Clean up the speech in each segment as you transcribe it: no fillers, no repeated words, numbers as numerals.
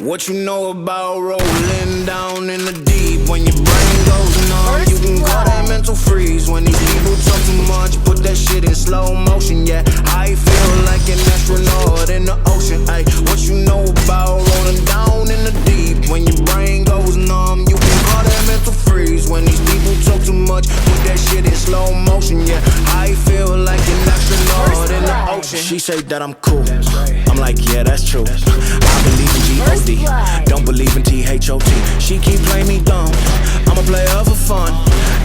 What you know about rolling down in the deep? When your brain goes numb, you can call that mental freeze. When these people talk too much, put that shit in slow motion. Yeah, I feel like an astronaut in the ocean. Ay, what you know about rolling down in the deep? When your brain goes numb, you can call that mental freeze. When these people talk too much, put that shit in slow motion. Yeah, I feel like an astronaut in the ocean. She say that I'm cool, I'm like, yeah, that's true. I believe in G.O.D, don't believe in T.H.O.T. She keep playing me dumb, I'm a player for fun.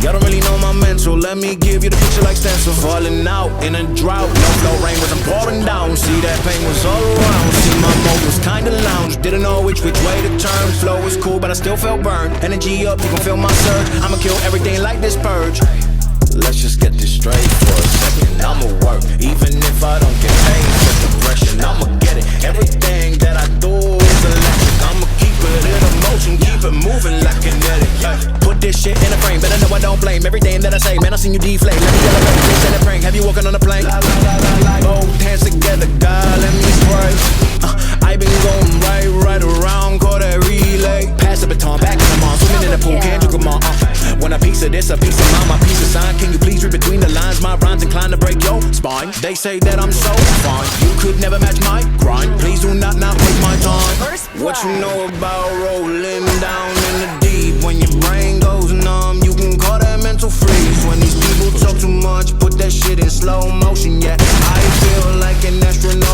Y'all don't really know my mental, let me give you the picture like stencil. Falling out in a drought, no flow rain wasn't pouring down. See that pain was all around, see my mode was kinda lounge. Didn't know which way to turn, flow was cool but I still felt burned. Energy up, you can feel my surge, I'ma kill everything like this purge. Let's just get this straight for a second. I'ma work, even if I don't get paid for depression. I'ma get it, everything that I do is electric. I'ma keep it in a motion, keep it moving like kinetic. Put this shit in a frame, better know I don't blame everything that I say. Man, I seen you deflate, let me elevate this in a prank. Have you walking on a plane? Both hands together, God, let me spray. I been going right around, call that relay. Pass the baton, back in the mall, swimming in the pool, can't drink them all. When a piece of this, a piece of mine, my piece of sign. Can you please read between the lines? My rhymes inclined to break your spine. They say that I'm so fine, you could never match my grind. Please do not waste my time. What you know about rolling down in the deep? When your brain goes numb, you can call that mental freeze. When these people talk too much, put that shit in slow motion. Yeah, I feel like an astronaut